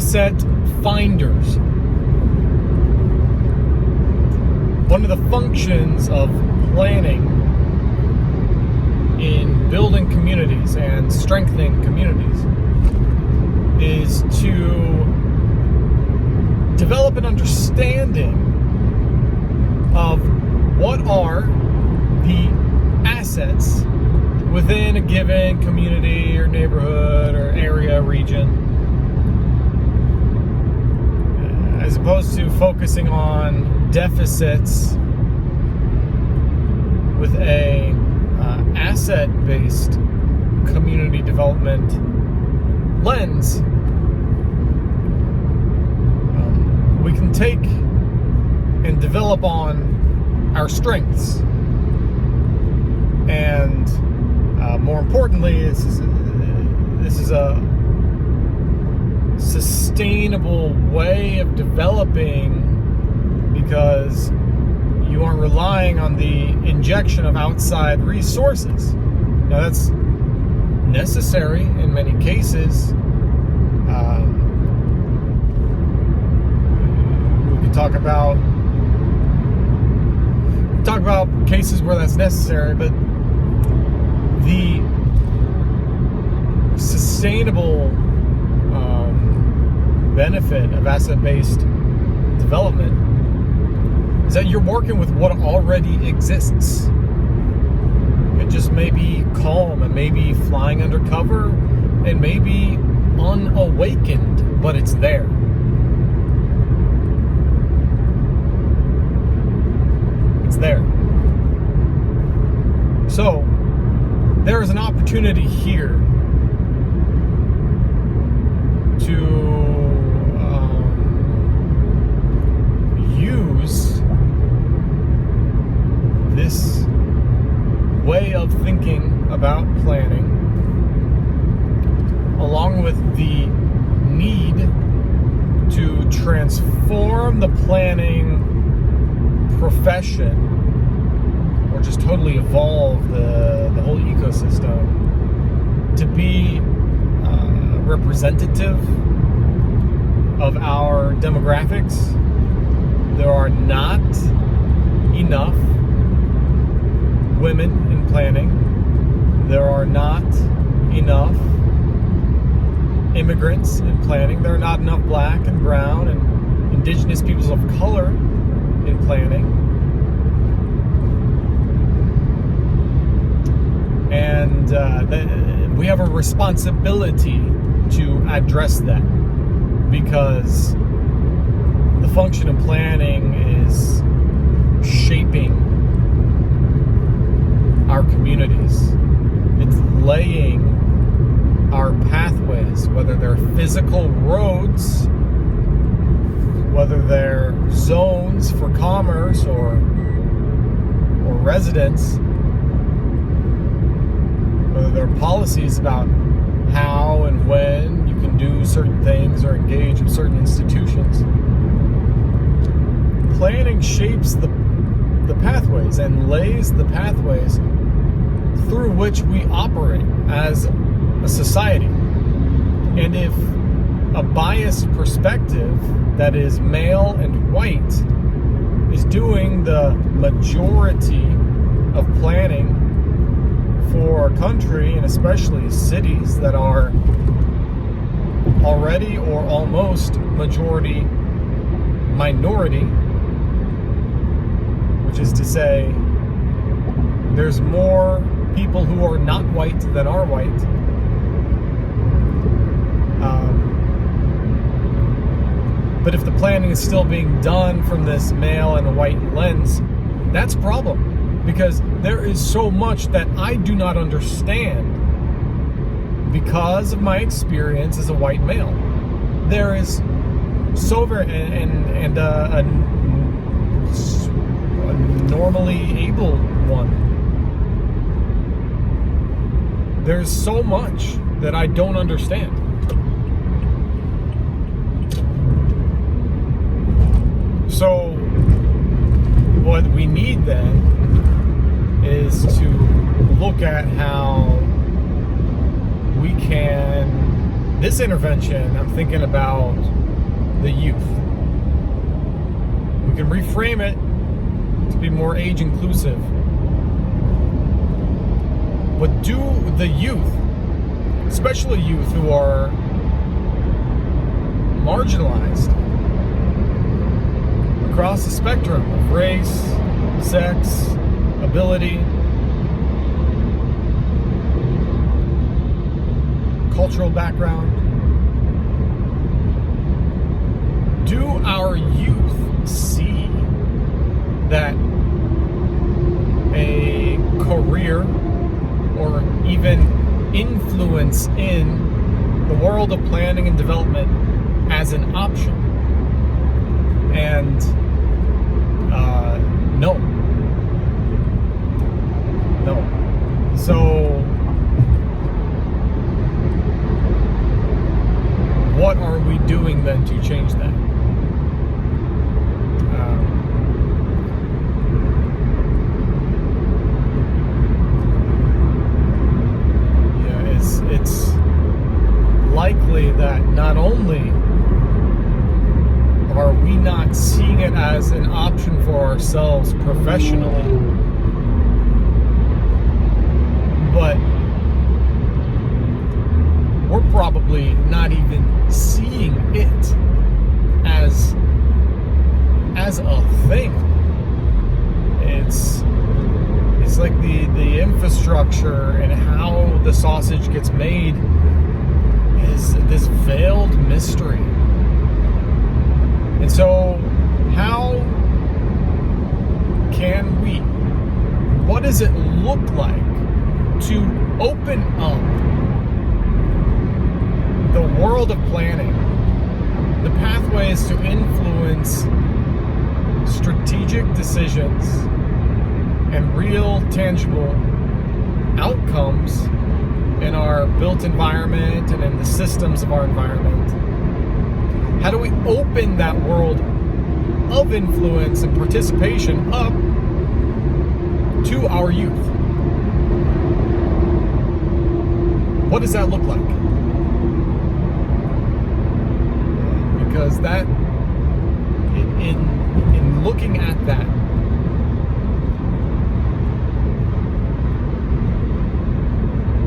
asset finders. One of the functions of planning in building communities and strengthening communities is to develop an understanding of what are the assets within a given community or neighborhood or area, region, as opposed to focusing on deficits with a asset-based community development lens. We can take and develop on our strengths, and more importantly, this is a sustainable way of developing, because you aren't relying on the injection of outside resources. Now, that's necessary in many cases. We can talk about cases where that's necessary, but the sustainable benefit of asset-based development is that you're working with what already exists. It just may be calm, it may be flying under cover, it may be unawakened, but it's there. It's there. So, there is an opportunity here to use this way of thinking about planning, along with the need to transform the planning profession, or just totally evolve the whole ecosystem to be representative of our demographics. There are not enough women in planning. There are not enough immigrants in planning. There are not enough black and brown and indigenous peoples of color in planning. And we have a responsibility to address that, because the function of planning is shaping our communities. It's laying our pathways, whether they're physical roads, whether they're zones for commerce or residents, whether they're policies about how and when you can do certain things or engage with certain institutions. Planning shapes the pathways and lays the pathways through which we operate as a society. And if a biased perspective that is male and white is doing the majority of planning for a country, and especially cities that are already or almost majority minority, which is to say there's more people who are not white than are white, but if the planning is still being done from this male and white lens, that's a problem. Because there is so much that I do not understand because of my experience as a white male. There is so very, and a normally able one. There's so much that I don't understand. So what we need then is to look at how we can this intervention, I'm thinking about the youth. We can reframe it to be more age inclusive. But do the youth, especially youth who are marginalized across the spectrum of race, sex, ability, cultural background, do our youth see that a career or even influence in the world of planning and development as an option? And no. So what are we doing then to change that? It's likely that not only are we not seeing it as an option for ourselves professionally, but we're probably not even seeing it as a thing. It's like the infrastructure and how the sausage gets made is this veiled mystery. And so how can we, what does it look like to open up the world of planning, the pathways to influence strategic decisions and real tangible outcomes in our built environment and in the systems of our environment? How do we open that world of influence and participation up to our youth? What does that look like? Because that, in looking at that,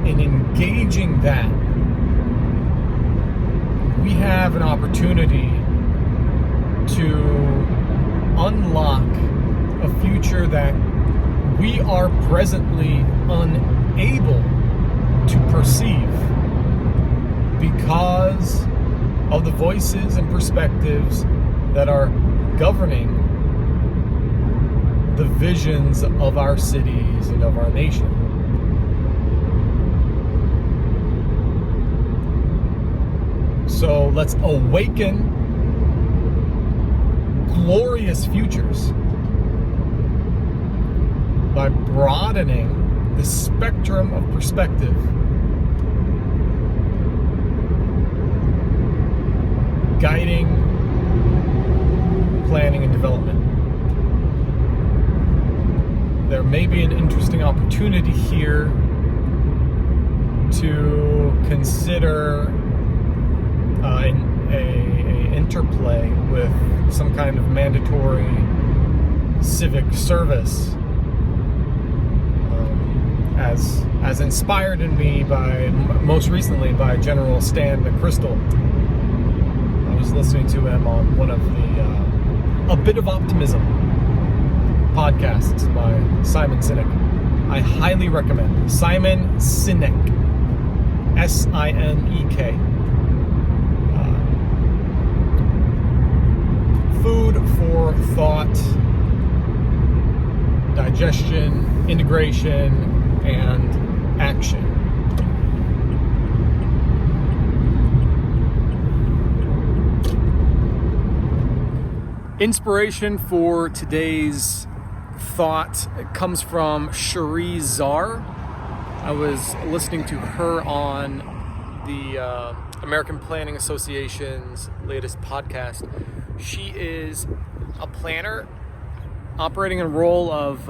in engaging that, we have an opportunity to unlock a future that we are presently unable to perceive because of the voices and perspectives that are governing the visions of our cities and of our nation. So let's awaken glorious futures by broadening the spectrum of perspective, guiding planning and development. There may be an interesting opportunity here to consider an interplay with some kind of mandatory civic service, as inspired in me by, most recently, by General Stan McChrystal. I was listening to him on one of the A Bit of Optimism podcasts by Simon Sinek. I highly recommend Simon Sinek, S-I-N-E-K. Food for thought, digestion, integration, and action. Inspiration for today's thought comes from Cherie Jzar. I was listening to her on the American Planning Association's latest podcast. She is a planner operating in a role of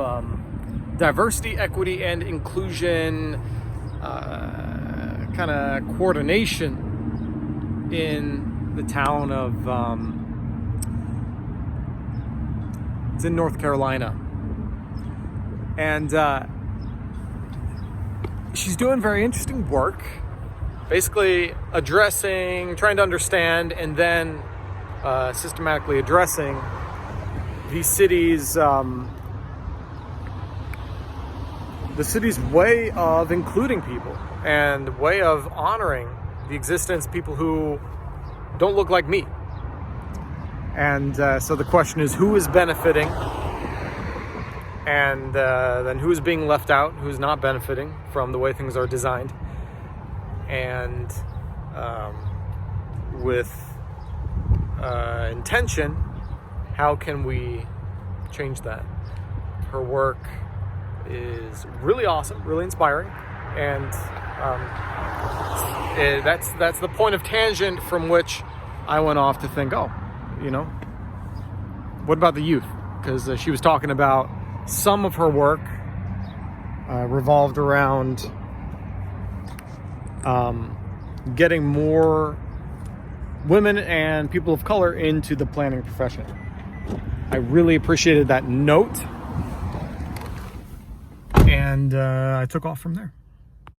diversity, equity, and inclusion kind of coordination in the town of, it's in North Carolina. And she's doing very interesting work, basically trying to understand, and then systematically addressing the city's way of including people and way of honoring the existence of people who don't look like me. And so the question is, who is benefiting, and then who is being left out, who's not benefiting from the way things are designed, and with intention, how can we change that? Her work is really awesome, really inspiring, and that's the point of tangent from which I went off to think, oh, what about the youth? Because she was talking about some of her work revolved around getting more women and people of color into the planning profession. I really appreciated that note, and I took off from there.